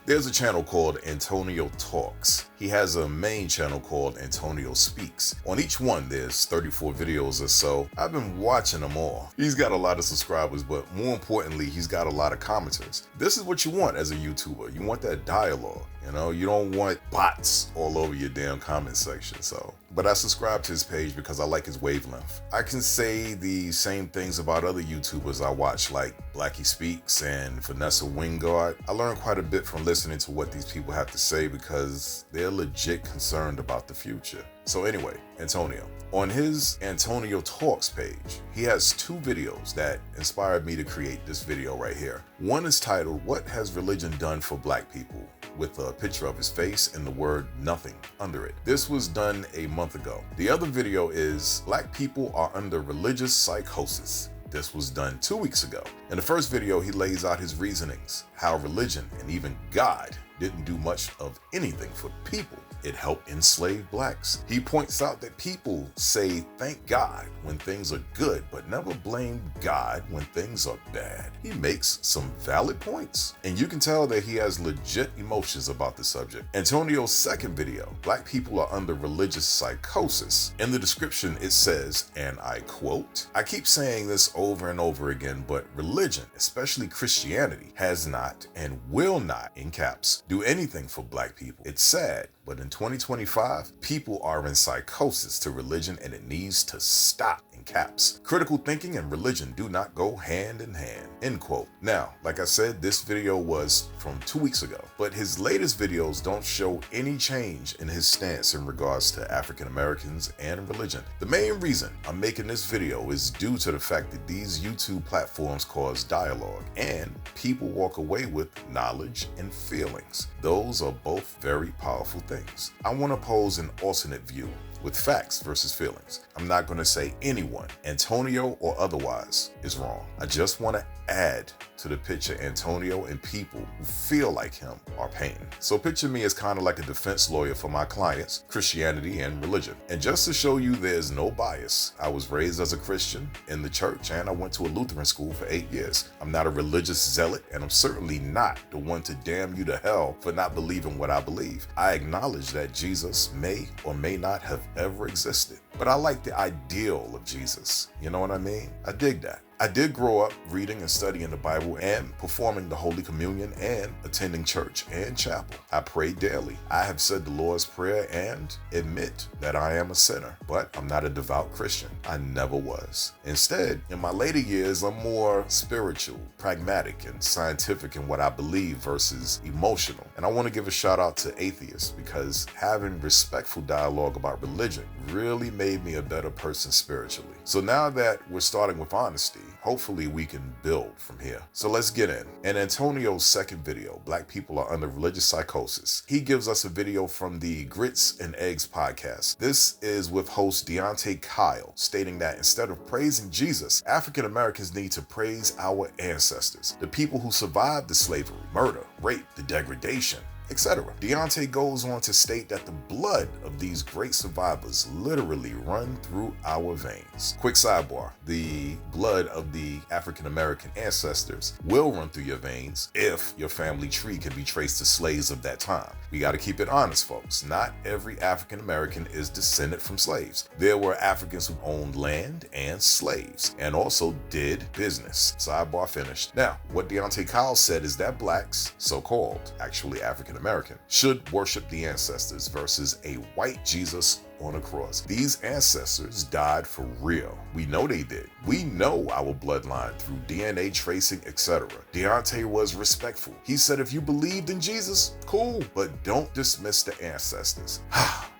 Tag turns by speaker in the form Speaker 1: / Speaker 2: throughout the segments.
Speaker 1: There's a channel called Antonio Talks. He has a main channel called Antonio Speaks. On each one, there's 34 videos or so. I've been watching them all. He's got a lot of subscribers, but more importantly, he's got a lot of commenters. This is what you want as a YouTuber. You want that dialogue. You don't want bots all over your damn comment section. But I subscribe to his page because I like his wavelength. I can say the same things about other YouTubers I watch, like Blackie Speaks and Vanessa Wingard. I learned quite a bit from listening to what these people have to say because they're legit concerned about the future. So anyway, Antonio. On his Antonio Talks page, he has two videos that inspired me to create this video right here. One is titled, "What Has Religion Done for Black People?" with a picture of his face and the word nothing under it. This was done a month ago. The other video is "Black People Are Under Religious Psychosis." This was done 2 weeks ago. In the first video, he lays out his reasonings, how religion and even God didn't do much of anything for people. It helped enslave blacks. He points out that people say thank God when things are good, but never blame God when things are bad. He makes some valid points, and you can tell that he has legit emotions about the subject. Antonio's second video, "Black People Are Under Religious Psychosis." In the description, it says, and I quote, "I keep saying this over and over again, but religion, especially Christianity, has not and will not, in caps, do anything for black people. It's sad, but in 2025, people are in psychosis to religion and it needs to stop, in caps. Critical thinking and religion do not go hand in hand," end quote. Now, like I said, this video was from 2 weeks ago, but his latest videos don't show any change in his stance in regards to African Americans and religion. The main reason I'm making this video is due to the fact that these YouTube platforms cause dialogue and people walk away with knowledge and feelings. Those are both very powerful things. I want to pose an alternate view with facts versus feelings. I'm not going to say anyone, Antonio or otherwise, is wrong. I just want to add to the picture Antonio and people who feel like him are painting. So picture me as kind of like a defense lawyer for my clients, Christianity and religion. And just to show you there's no bias, I was raised as a Christian in the church and I went to a Lutheran school for 8 years. I'm not a religious zealot and I'm certainly not the one to damn you to hell for not believing what I believe. I acknowledge that Jesus may or may not have ever existed, but I like the ideal of Jesus. You know what I mean? I dig that. I did grow up reading and studying the Bible and performing the Holy Communion and attending church and chapel. I pray daily. I have said the Lord's Prayer and admit that I am a sinner, but I'm not a devout Christian. I never was. Instead, in my later years, I'm more spiritual, pragmatic, and scientific in what I believe versus emotional. And I want to give a shout out to atheists because having respectful dialogue about religion really made me a better person spiritually. So now that we're starting with honesty, hopefully we can build from here. So let's get in. In Antonio's second video, "Black People Are Under Religious Psychosis," he gives us a video from the Grits and Eggs podcast. This is with host Deontay Kyle, stating that instead of praising Jesus, African Americans need to praise our ancestors, the people who survived the slavery, murder, rape, the degradation, etc. Deontay goes on to state that the blood of these great survivors literally run through our veins. Quick sidebar, the blood of the African American ancestors will run through your veins if your family tree can be traced to slaves of that time. We got to keep it honest, folks. Not every African American is descended from slaves. There were Africans who owned land and slaves and also did business. Sidebar finished. Now, what Deontay Kyle said is that blacks, so-called, actually African American, should worship the ancestors versus a white Jesus on a cross. These ancestors died for real. We know they did. We know our bloodline through DNA tracing, etc. Deontay was respectful. He said if you believed in Jesus, cool, but don't dismiss the ancestors.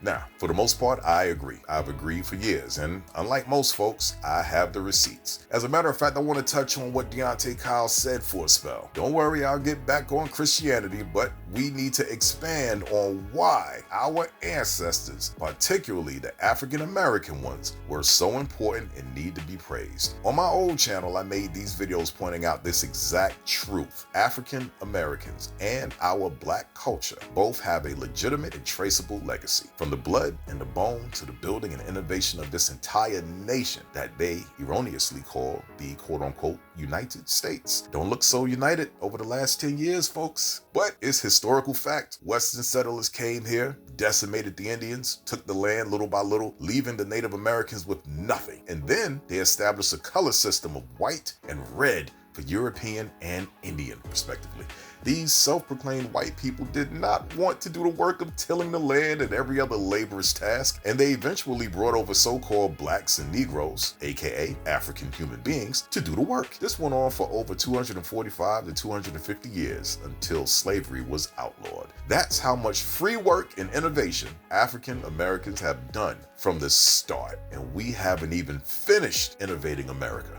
Speaker 1: Now, for the most part, I agree. I've agreed for years, and unlike most folks, I have the receipts. As a matter of fact, I want to touch on what Deontay Kyle said for a spell. Don't worry, I'll get back on Christianity, but we need to expand on why our ancestors, particularly the African American ones, were so important and need to be praised. On my old channel, I made these videos pointing out this exact truth. African Americans and our black culture both have a legitimate and traceable legacy. From from the blood and the bone to the building and innovation of this entire nation that they erroneously call the quote-unquote United States. Don't look so united over the last 10 years, folks. But it's historical fact. Western settlers came here, decimated the Indians, took the land little by little, leaving the Native Americans with nothing. And then they established a color system of white and red for European and Indian, respectively. These self-proclaimed white people did not want to do the work of tilling the land and every other laborious task, and they eventually brought over so-called blacks and Negroes, aka African human beings, to do the work. This went on for over 245 to 250 years until slavery was outlawed. That's how much free work and innovation African Americans have done from the start, and we haven't even finished innovating America.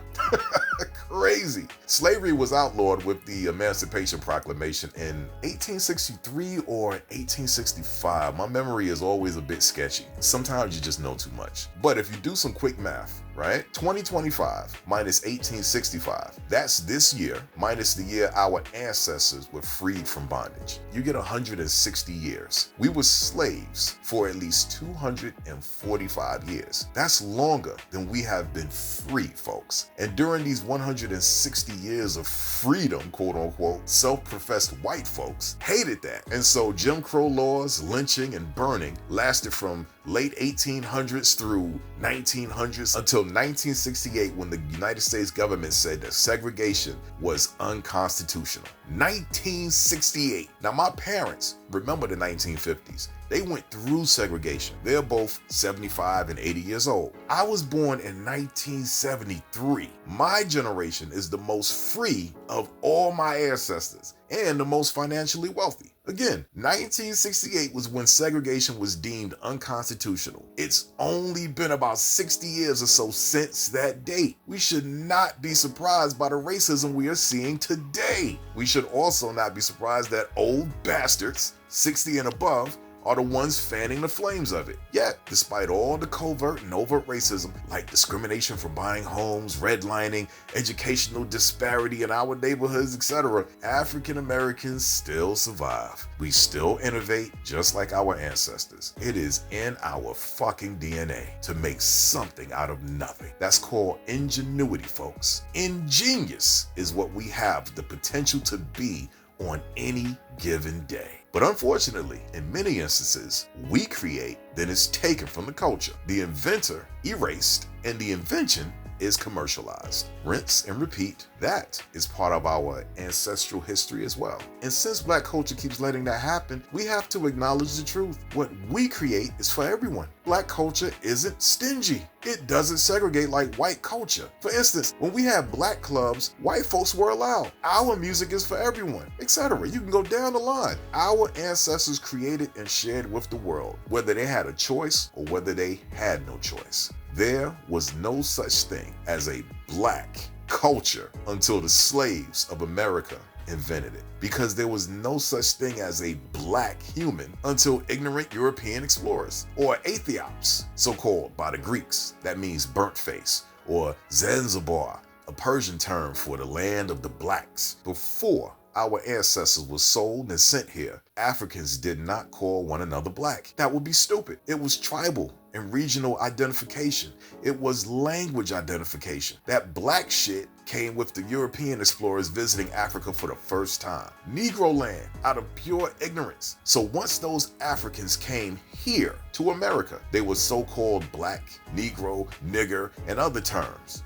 Speaker 1: Crazy. Slavery was outlawed with the Emancipation Proclamation in 1863 or 1865. My memory is always a bit sketchy. Sometimes you just know too much. But if you do some quick math, right? 2025 minus 1865. That's this year minus the year our ancestors were freed from bondage. You get 160 years. We were slaves for at least 245 years. That's longer than we have been free, folks. And during these 160 years of freedom, quote unquote, self-professed white folks hated that. And so Jim Crow laws, lynching, and burning lasted from late 1800s through 1900s until 1968, when the United States government said that segregation was unconstitutional. 1968. Now, my parents remember the 1950s. They went through segregation. They're both 75 and 80 years old. I was born in 1973. My generation is the most free of all my ancestors and the most financially wealthy. Again, 1968 was when segregation was deemed unconstitutional. It's only been about 60 years or so since that date. We should not be surprised by the racism we are seeing today. We should also not be surprised that old bastards, 60 and above, are the ones fanning the flames of it. Yet, despite all the covert and overt racism, like discrimination for buying homes, redlining, educational disparity in our neighborhoods, etc., African Americans still survive. We still innovate just like our ancestors. It is in our fucking DNA to make something out of nothing. That's called ingenuity, folks. Ingenious is what we have the potential to be on any given day. But unfortunately, in many instances, we create, then it's taken from the culture. The inventor erased, and the invention is commercialized. Rinse and repeat. That is part of our ancestral history as well. And since Black culture keeps letting that happen, we have to acknowledge the truth. What we create is for everyone. Black culture isn't stingy. It doesn't segregate like white culture. For instance, when we had black clubs, white folks were allowed. Our music is for everyone, etc. You can go down the line. Our ancestors created and shared with the world, whether they had a choice or whether they had no choice. There was no such thing as a black culture until the slaves of America invented it, because there was no such thing as a black human until ignorant European explorers, or Aethiops, so-called by the Greeks. That means burnt face, or Zanzibar, a Persian term for the land of the blacks. Before our ancestors were sold and sent here, Africans did not call one another black. That would be stupid. It was tribal and regional identification. It was language identification. That black shit came with the European explorers visiting Africa for the first time. Negro land, out of pure ignorance. So once those Africans came here to America, they were so-called black, Negro, nigger, and other terms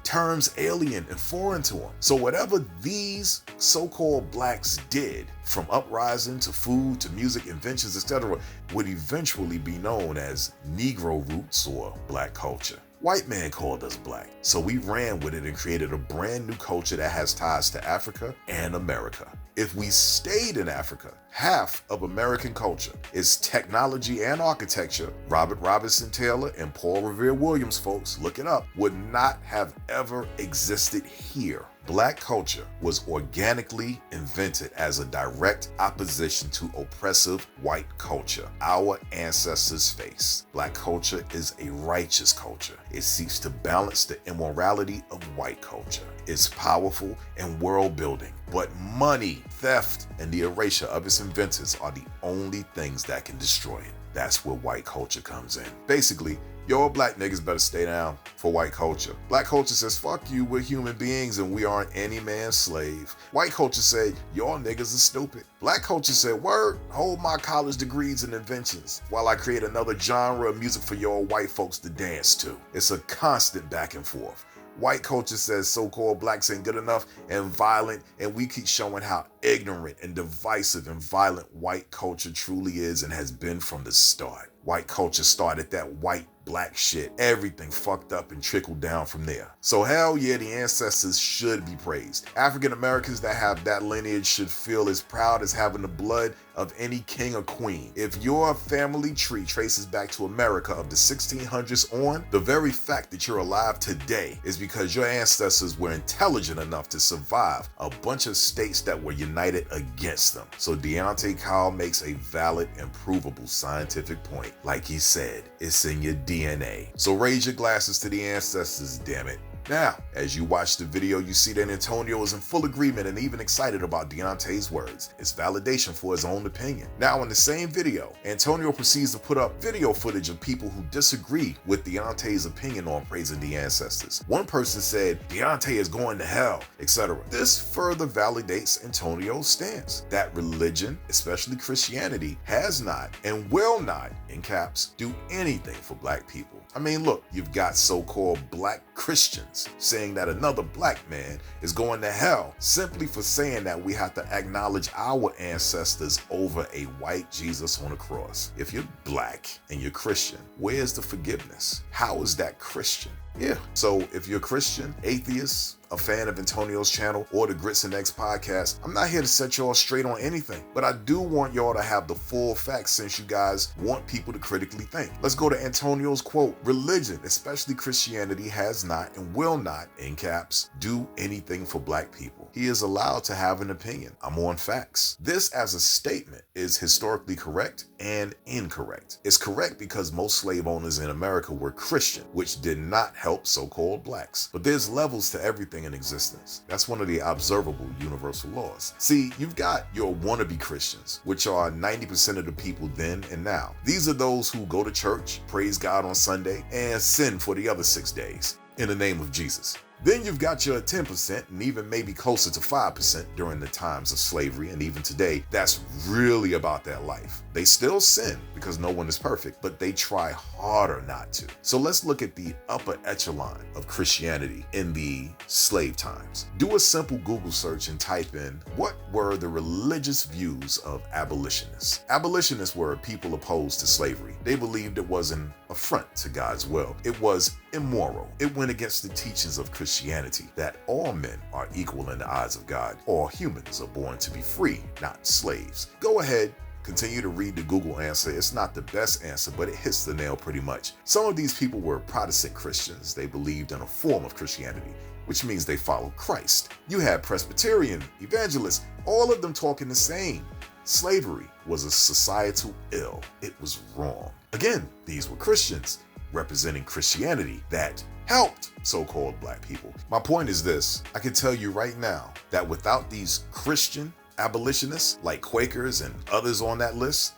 Speaker 1: alien and foreign to them. So whatever these so-called blacks did, from uprising to food to music, inventions, etc., would eventually be known as Negro roots or black culture. White man called us black, so we ran with it and created a brand new culture that has ties to Africa and America. If we stayed in Africa, half of American culture is technology and architecture. Robert Robinson Taylor and Paul Revere Williams, folks, look it up, would not have ever existed here. Black culture was organically invented as a direct opposition to oppressive white culture our ancestors faced. Black culture is a righteous culture. It seeks to balance the immorality of white culture. It's powerful and world-building, but money, theft, and the erasure of its inventors are the only things that can destroy it. That's where white culture comes in. Basically, y'all black niggas better stay down for white culture. Black culture says, fuck you, we're human beings and we aren't any man's slave. White culture said, y'all niggas are stupid. Black culture said, word, hold my college degrees and inventions while I create another genre of music for y'all white folks to dance to. It's a constant back and forth. White culture says so-called blacks ain't good enough and violent, and we keep showing how ignorant and divisive and violent white culture truly is and has been from the start. White culture started that white black shit. Everything fucked up and trickled down from there. So hell yeah, the ancestors should be praised. African Americans that have that lineage should feel as proud as having the blood of any king or queen. If your family tree traces back to America of the 1600s on, the very fact that you're alive today is because your ancestors were intelligent enough to survive a bunch of states that were united against them. So Deontay Kyle makes a valid and provable scientific point. Like he said, it's in your DNA. So raise your glasses to the ancestors, damn it. Now, as you watch the video, you see that Antonio is in full agreement and even excited about Deontay's words. It's validation for his own opinion. Now, in the same video, Antonio proceeds to put up video footage of people who disagree with Deontay's opinion on praising the ancestors. One person said, Deontay is going to hell, etc. This further validates Antonio's stance that religion, especially Christianity, has not and will not, in caps, do anything for black people. I mean, look, you've got so-called black Christians saying that another black man is going to hell simply for saying that we have to acknowledge our ancestors over a white Jesus on a cross. If you're black and you're Christian, where's the forgiveness? How is that Christian? Yeah, so if you're Christian, atheist, a fan of Antonio's channel or the Grits and Eggs podcast, I'm not here to set y'all straight on anything, but I do want y'all to have the full facts since you guys want people to critically think. Let's go to Antonio's quote. Religion, especially Christianity, has not and will not, in caps, do anything for black people. He is allowed to have an opinion. I'm on facts. This as a statement is historically correct and incorrect. It's correct because most slave owners in America were Christian, which did not help so-called blacks. But there's levels to everything in existence. That's one of the observable universal laws. See, you've got your wannabe Christians, which are 90% of the people then and now. These are those who go to church, praise God on Sunday, and sin for the other 6 days in the name of Jesus. Then you've got your 10% and even maybe closer to 5% during the times of slavery, and even today, that's really about that life. They still sin because no one is perfect, but they try harder not to. So let's look at the upper echelon of Christianity in the slave times. Do a simple Google search and type in, what were the religious views of abolitionists? Abolitionists were people opposed to slavery. They believed it was an affront to God's will. It was immoral. It went against the teachings of Christianity that all men are equal in the eyes of God. All humans are born to be free, not slaves. Go ahead, continue to read the Google answer. It's not the best answer, but it hits the nail pretty much. Some of these people were Protestant Christians. They believed in a form of Christianity, which means they followed Christ. You had Presbyterian, evangelists, all of them talking the same. Slavery was a societal ill. It was wrong. Again, these were Christians representing Christianity that helped so-called black people. My point is this: I can tell you right now that without these Christian abolitionists like Quakers and others on that list,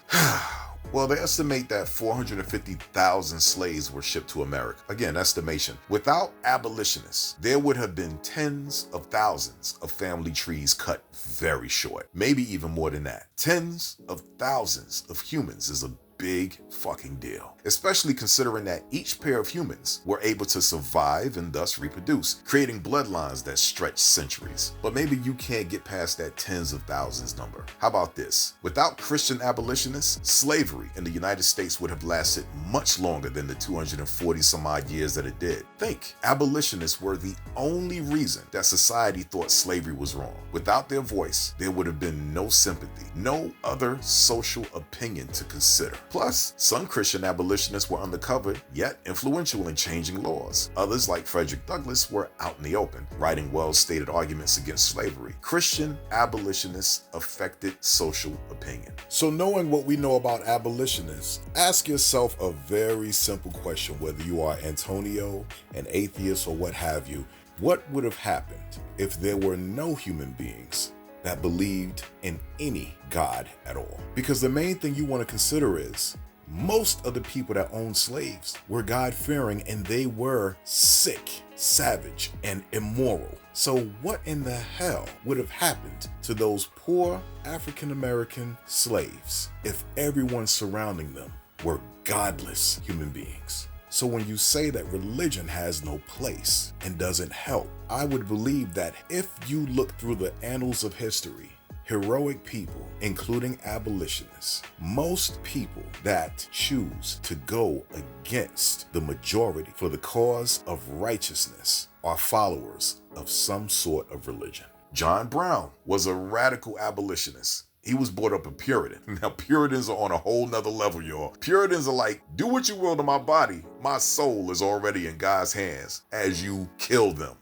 Speaker 1: well, they estimate that 450,000 slaves were shipped to America. Again, estimation. Without abolitionists, there would have been tens of thousands of family trees cut very short. Maybe even more than that. Tens of thousands of humans is a big fucking deal, especially considering that each pair of humans were able to survive and thus reproduce, creating bloodlines that stretch centuries. But maybe you can't get past that tens of thousands number. How about this? Without Christian abolitionists, slavery in the United States would have lasted much longer than the 240 some odd years that it did. Think, abolitionists were the only reason that society thought slavery was wrong. Without their voice, there would have been no sympathy, no other social opinion to consider. Plus, some Christian abolitionists were undercover, yet influential in changing laws. Others, like Frederick Douglass, were out in the open, writing well-stated arguments against slavery. Christian abolitionists affected social opinion. So knowing what we know about abolitionists, ask yourself a very simple question, whether you are Antonio, an atheist, or what have you. What would have happened if there were no human beings that believed in any God at all? Because the main thing you want to consider is,
Speaker 2: Most of the people that owned slaves were God-fearing, and they were sick, savage, and immoral. So what in the hell would have happened to those poor African-American slaves if everyone surrounding them were godless human beings? So when you say that religion has no place and doesn't help, I would believe that if you look through the annals of history, heroic people, including abolitionists, most people that choose to go against the majority for the cause of righteousness are followers of some sort of religion.
Speaker 1: John Brown was a radical abolitionist. He was brought up a Puritan. Now, Puritans are on a whole nother level, y'all. Puritans are like, do what you will to my body. My soul is already in God's hands as you kill them.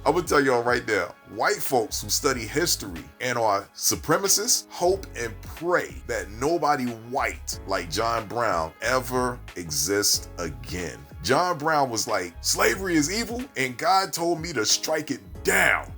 Speaker 1: I'm gonna tell y'all right now, white folks who study history and are supremacists hope and pray that nobody white like John Brown ever exists again. John Brown was like, slavery is evil and God told me to strike it down.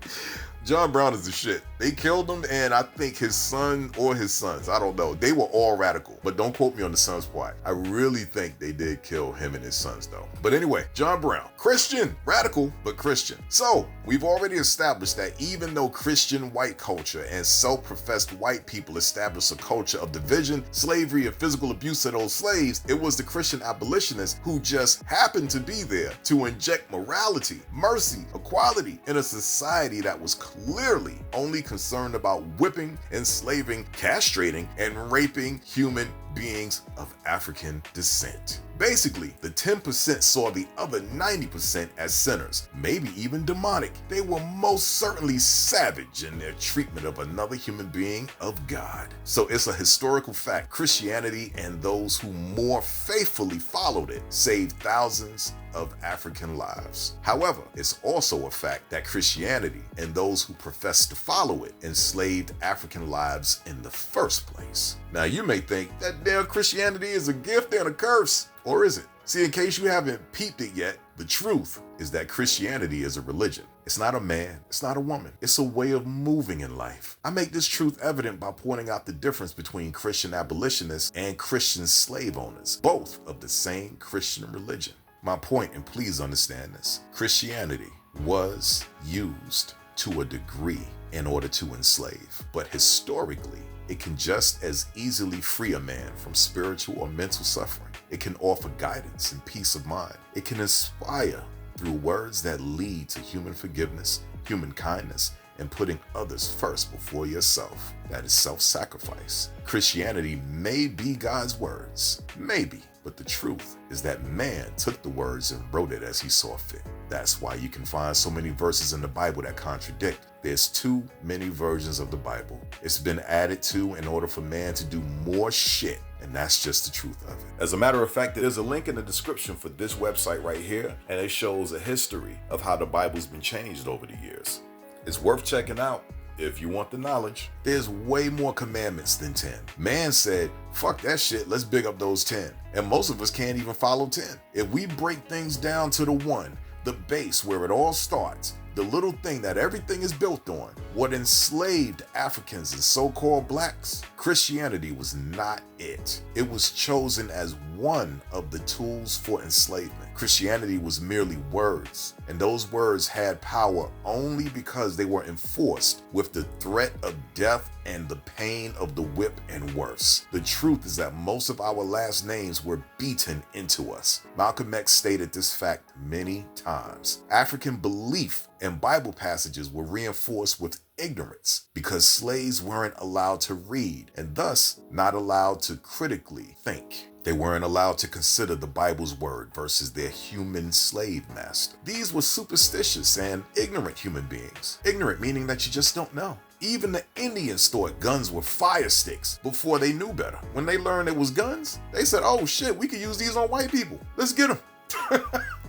Speaker 1: John Brown is the shit. They killed him, and I think his son or his sons, I don't know, they were all radical, but don't quote me on the son's part. I really think they did kill him and his sons though. But anyway, John Brown, Christian, radical, but Christian. So we've already established that even though Christian white culture and self-professed white people established a culture of division, slavery, and physical abuse of those slaves, it was the Christian abolitionists who just happened to be there to inject morality, mercy, equality in a society that was clearly only concerned about whipping, enslaving, castrating, and raping human beings of African descent. Basically, the 10% saw the other 90% as sinners, maybe even demonic. They were most certainly savage in their treatment of another human being of God. So it's a historical fact. Christianity and those who more faithfully followed it saved thousands of African lives. However, it's also a fact that Christianity and those who profess to follow it enslaved African lives in the first place. Now you may think that damn Christianity is a gift and a curse, or is it? See, in case you haven't peeped it yet, the truth is that Christianity is a religion. It's not a man, it's not a woman, it's a way of moving in life. I make this truth evident by pointing out the difference between Christian abolitionists and Christian slave owners, both of the same Christian religion. My point, and please understand this, Christianity was used to a degree in order to enslave, but historically, it can just as easily free a man from spiritual or mental suffering. It can offer guidance and peace of mind. It can inspire through words that lead to human forgiveness, human kindness, and putting others first before yourself. That is self-sacrifice. Christianity may be God's words, maybe, but the truth is that man took the words and wrote it as he saw fit. That's why you can find so many verses in the Bible that contradict. There's too many versions of the Bible. It's been added to in order for man to do more shit, and that's just the truth of it. As a matter of fact, there's a link in the description for this website right here, and it shows a history of how the Bible's been changed over the years. It's worth checking out if you want the knowledge. There's way more commandments than 10. Man said, fuck that shit, let's big up those 10. And most of us can't even follow 10. If we break things down to the one, the base where it all starts, the little thing that everything is built on, what enslaved Africans and so-called blacks, Christianity was not it. It was chosen as one of the tools for enslavement. Christianity was merely words, and those words had power only because they were enforced with the threat of death and the pain of the whip and worse. The truth is that most of our last names were beaten into us. Malcolm X stated this fact many times. African belief and Bible passages were reinforced with ignorance because slaves weren't allowed to read and thus not allowed to critically think. They weren't allowed to consider the Bible's word versus their human slave master. These were superstitious and ignorant human beings. Ignorant meaning that you just don't know. Even the Indians thought guns were fire sticks before they knew better. When they learned it was guns, they said, oh shit, we could use these on white people. Let's get them.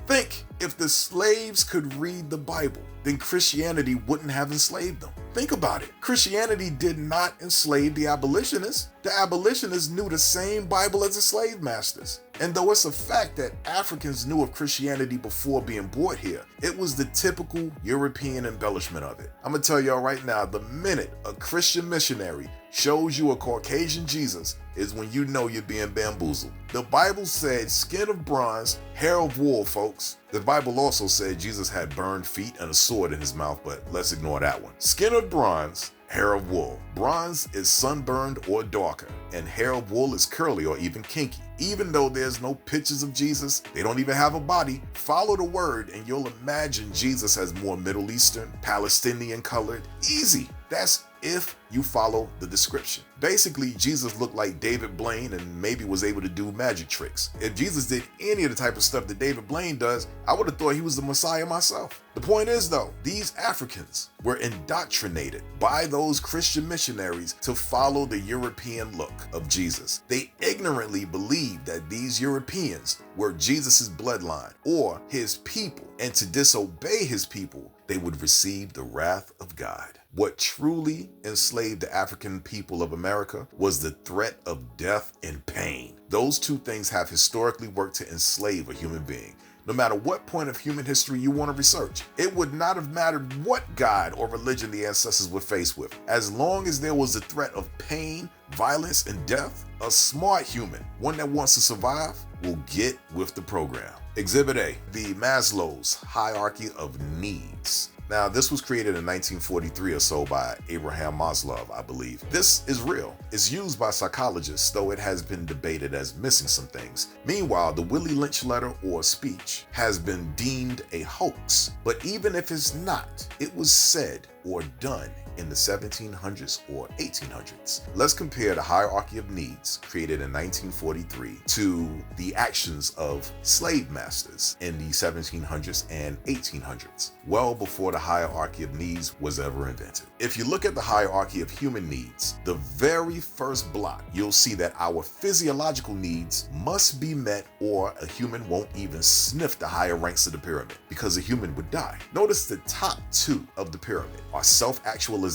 Speaker 1: Think, if the slaves could read the Bible, then Christianity wouldn't have enslaved them. Think about it. Christianity did not enslave the abolitionists.
Speaker 2: The abolitionists knew the same Bible as the slave masters. And though it's a fact that Africans knew of Christianity before being brought here, it was the typical European embellishment of it. I'm gonna tell y'all right now, the minute a Christian missionary shows you a Caucasian Jesus is when you know you're being bamboozled. The Bible said skin of bronze, hair of wool, folks. The Bible also said Jesus had burned feet and a sword in his mouth, but let's ignore that one. Skin of bronze, hair of wool. Bronze is sunburned or darker, and hair of wool is curly or even kinky. Even though there's no pictures of Jesus, they don't even have a body, follow the word and you'll imagine Jesus as more Middle Eastern, Palestinian colored. Easy. That's if you follow the description. Basically, Jesus looked like David Blaine and maybe was able to do magic tricks. If Jesus did any of the type of stuff that David Blaine does, I would have thought he was the Messiah myself. The point is though, these Africans were indoctrinated by those Christian missionaries to follow the European look of Jesus. They ignorantly believed that these Europeans were Jesus's bloodline or his people, and to disobey his people, they would receive the wrath of God. What truly enslaved the African people of America was the threat of death and pain. Those two things have historically worked to enslave a human being. No matter what point of human history you want to research, it would not have mattered what god or religion the ancestors were faced with. As long as there was a threat of pain, violence, and death, a smart human, one that wants to survive, will get with the program. Exhibit A, the Maslow's hierarchy of needs. Now, this was created in 1943 or so by Abraham Maslow, I believe. This is real. It's used by psychologists, though it has been debated as missing some things. Meanwhile, the Willie Lynch letter or speech has been deemed a hoax. But even if it's not, it was said or done in the 1700s or 1800s. Let's compare the hierarchy of needs created in 1943 to the actions of slave masters in the 1700s and 1800s, well before the hierarchy of needs was ever invented. If you look at the hierarchy of human needs, the very first block, you'll see that our physiological needs must be met or a human won't even sniff the higher ranks of the pyramid because a human would die. Notice the top two of the pyramid are self-actualization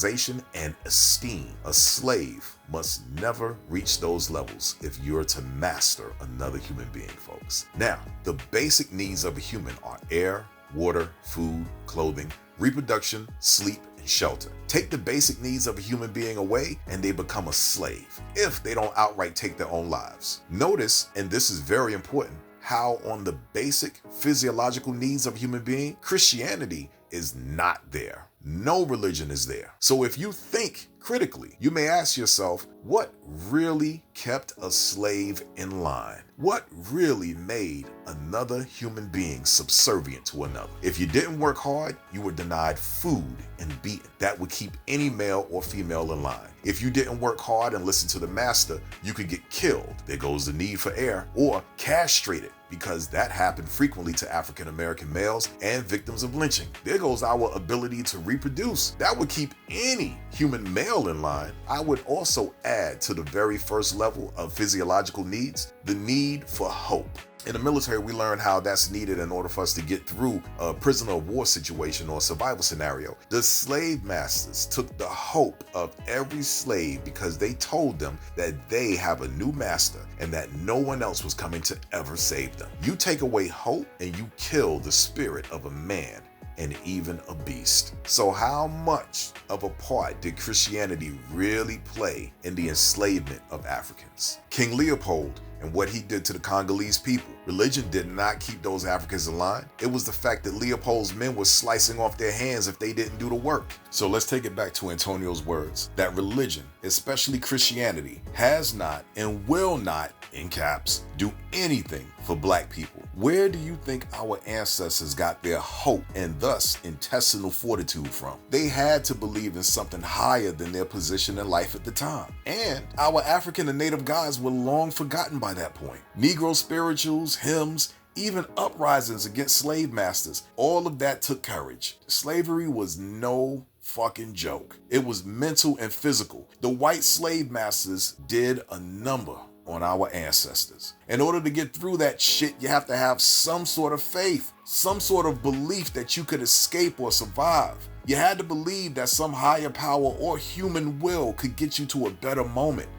Speaker 2: and esteem. A slave must never reach those levels if you're to master another human being, folks. Now, the basic needs of a human are air, water, food, clothing, reproduction, sleep, and shelter. Take the basic needs of a human being away and they become a slave if they don't outright take their own lives. Notice, and this is very important, how on the basic physiological needs of a human being, Christianity is not there. No religion is there. So if you think critically, you may ask yourself, what really kept a slave in line? What really made another human being subservient to another? If you didn't work hard, you were denied food and beaten. That would keep any male or female in line. If you didn't work hard and listen to the master, you could get killed. There goes the need for air, or castrated, because that happened frequently to African American males and victims of lynching. There goes our ability to reproduce. That would keep any human male in line. I would also add to the very first level of physiological needs, the need for hope. In the military, we learn how that's needed in order for us to get through a prisoner of war situation or survival scenario. The slave masters took the hope of every slave because they told them that they have a new master and that no one else was coming to ever save them. You take away hope and you kill the spirit of a man and even a beast. So how much of a part did Christianity really play in the enslavement of Africans? King Leopold and what he did to the Congolese people. Religion did not keep those Africans in line. It was the fact that Leopold's men were slicing off their hands if they didn't do the work. So let's take it back to Antonio's words, that religion, especially Christianity, has not and will not, in caps, do anything for black people. Where do you think our ancestors got their hope and thus intestinal fortitude from? They had to believe in something higher than their position in life at the time. And our African and native gods were long forgotten by that point. Negro spirituals, hymns, even uprisings against slave masters, all of that took courage. Slavery was no fucking joke. It was mental and physical. The white slave masters did a number on our ancestors. In order to get through that shit, you have to have some sort of faith, some sort of belief that you could escape or survive. You had to believe that some higher power or human will could get you to a better moment.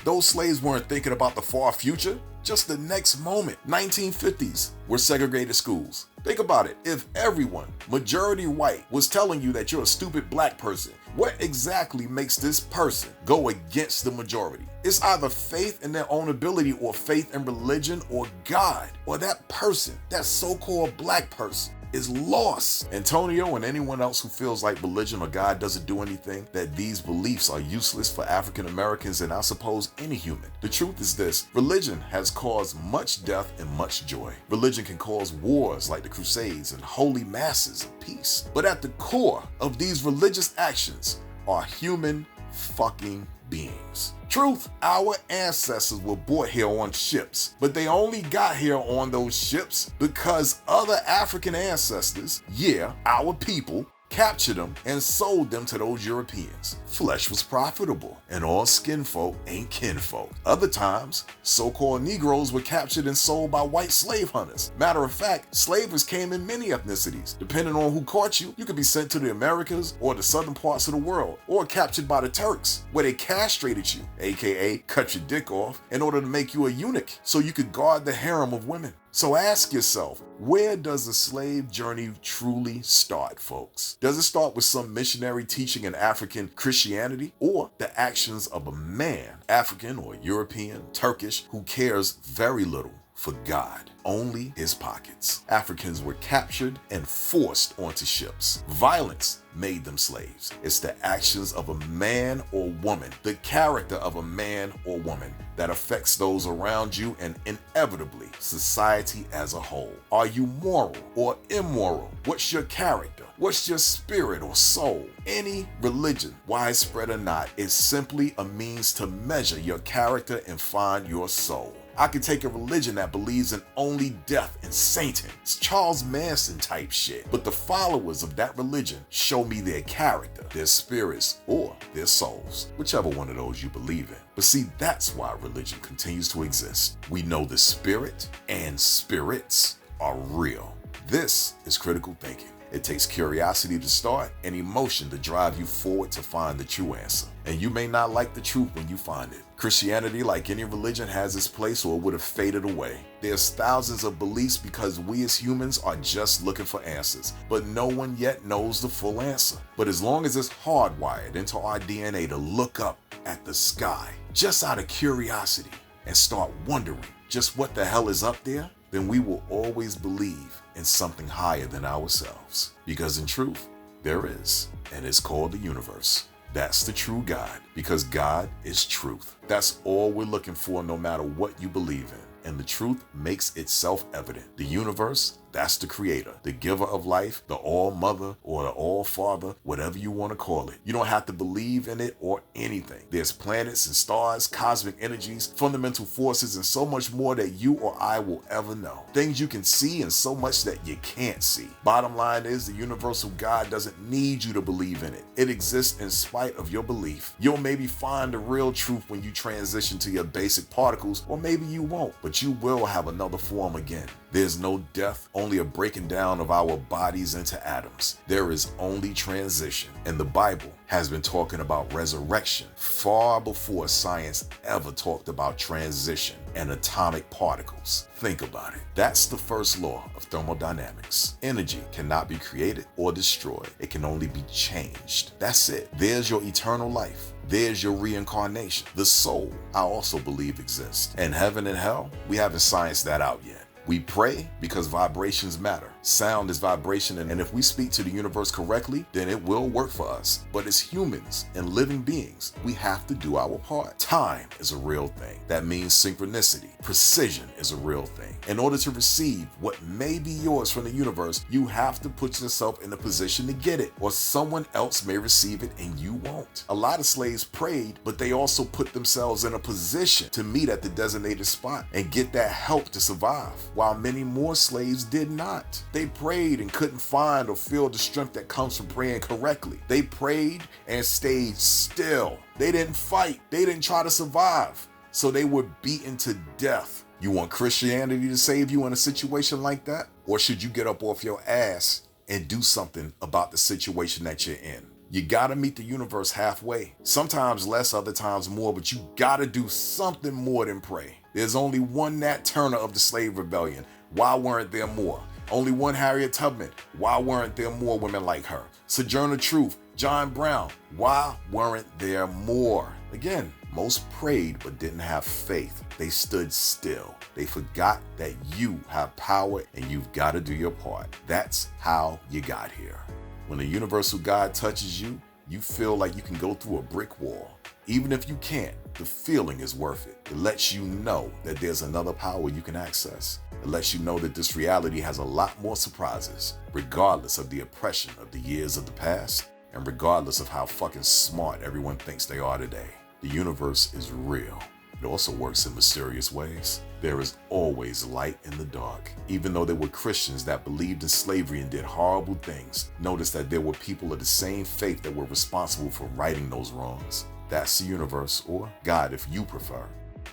Speaker 2: Those slaves weren't thinking about the far future, just the next moment. 1950s were segregated schools. Think about it. If everyone, majority white, was telling you that you're a stupid black person, what exactly makes this person go against the majority? It's either faith in their own ability or faith in religion or God, or that person, that so-called black person, is lost. Antonio and anyone else who feels like religion or God doesn't do anything, that these beliefs are useless for African Americans and I suppose any human. The truth is this: religion has caused much death and much joy. Religion can cause wars like the Crusades and holy masses of peace. But at the core of these religious actions are human fucking beings. Truth, our ancestors were brought here on ships, but they only got here on those ships because other African ancestors, yeah, our people, captured them and sold them to those Europeans. Flesh was profitable, and all skin folk ain't kinfolk. Other times, so-called Negroes were captured and sold by white slave hunters. Matter of fact, slavers came in many ethnicities. Depending on who caught you, you could be sent to the Americas or the southern parts of the world, or captured by the Turks, where they castrated you, aka cut your dick off, in order to make you a eunuch so you could guard the harem of women. So ask yourself, where does the slave journey truly start, folks? Does it start with some missionary teaching in African Christianity, or the actions of a man, African or European, Turkish, who cares very little for God, only his pockets? Africans were captured and forced onto ships. Violence made them slaves. It's the actions of a man or woman, the character of a man or woman, that affects those around you and inevitably society as a whole. Are you moral or immoral? What's your character? What's your spirit or soul? Any religion, widespread or not, is simply a means to measure your character and find your soul. I could take a religion that believes in only death and Satan. It's Charles Manson type shit. But the followers of that religion show me their character, their spirits, or their souls, whichever one of those you believe in. But see, that's why religion continues to exist. We know the spirit and spirits are real. This is critical thinking. It takes curiosity to start and emotion to drive you forward to find the true answer. And you may not like the truth when you find it. Christianity, like any religion, has its place or it would have faded away. There's thousands of beliefs because we as humans are just looking for answers, but no one yet knows the full answer. But as long as it's hardwired into our DNA to look up at the sky, just out of curiosity, and start wondering just what the hell is up there, then we will always believe in something higher than ourselves. Because in truth, there is, and it's called the universe. That's the true God, because God is truth. That's all we're looking for, no matter what you believe in. And the truth makes itself evident. The universe, that's the creator, the giver of life, the all-mother or the all-father, whatever you want to call it. You don't have to believe in it or anything. There's planets and stars, cosmic energies, fundamental forces, and so much more that you or I will ever know. Things you can see and so much that you can't see. Bottom line is, the universal God doesn't need you to believe in it. It exists in spite of your belief. You'll maybe find the real truth when you transition to your basic particles, or maybe you won't, but you will have another form again. There's no death, only a breaking down of our bodies into atoms. There is only transition. And the Bible has been talking about resurrection far before science ever talked about transition and atomic particles. Think about it. That's the first law of thermodynamics. Energy cannot be created or destroyed. It can only be changed. That's it. There's your eternal life. There's your reincarnation. The soul, I also believe, exists. And heaven and hell, we haven't scienced that out yet. We pray because vibrations matter. Sound is vibration, and if we speak to the universe correctly, then it will work for us. But as humans and living beings, we have to do our part. Time is a real thing. That means synchronicity. Precision is a real thing. In order to receive what may be yours from the universe, you have to put yourself in a position to get it, or someone else may receive it and you won't. A lot of slaves prayed, but they also put themselves in a position to meet at the designated spot and get that help to survive, while many more slaves did not. They prayed and couldn't find or feel the strength that comes from praying correctly. They prayed and stayed still. They didn't fight. They didn't try to survive. So they were beaten to death. You want Christianity to save you in a situation like that? Or should you get up off your ass and do something about the situation that you're in? You gotta meet the universe halfway. Sometimes less, other times more, but you gotta do something more than pray. There's only one Nat Turner of the slave rebellion. Why weren't there more? Only one Harriet Tubman. Why weren't there more women like her? Sojourner Truth, John Brown. Why weren't there more? Again, most prayed but didn't have faith. They stood still. They forgot that you have power and you've got to do your part. That's how you got here. When the universal God touches you, you feel like you can go through a brick wall. Even if you can't, the feeling is worth it. It lets you know that there's another power you can access. It lets you know that this reality has a lot more surprises, regardless of the oppression of the years of the past, and regardless of how fucking smart everyone thinks they are today. The universe is real. It also works in mysterious ways. There is always light in the dark. Even though there were Christians that believed in slavery and did horrible things, notice that there were people of the same faith that were responsible for righting those wrongs. That's the universe, or God if you prefer,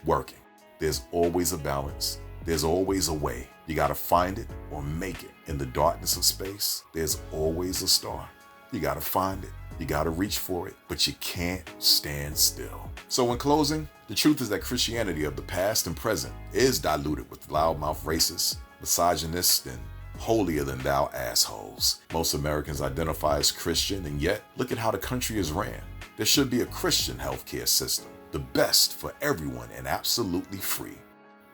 Speaker 2: working. There's always a balance. There's always a way. You gotta find it or make it. In the darkness of space, there's always a star. You gotta find it. You gotta reach for it, but you can't stand still. So in closing, the truth is that Christianity of the past and present is diluted with loudmouth racists, misogynists, and holier-than-thou assholes. Most Americans identify as Christian, and yet look at how the country is ran. There should be a Christian healthcare system, the best for everyone and absolutely free,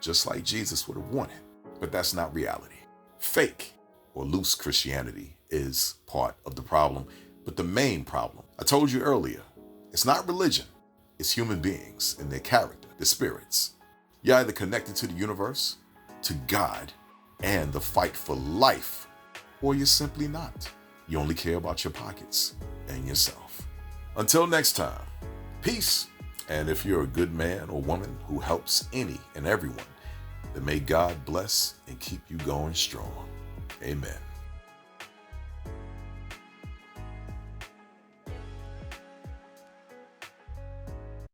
Speaker 2: just like Jesus would have wanted. But that's not reality. Fake or loose Christianity is part of the problem, but the main problem, I told you earlier, it's not religion. It's human beings and their character, their spirits. You're either connected to the universe, to God, and the fight for life, or you're simply not. You only care about your pockets and yourself. Until next time, peace. And if you're a good man or woman who helps any and everyone, then may God bless and keep you going strong. Amen.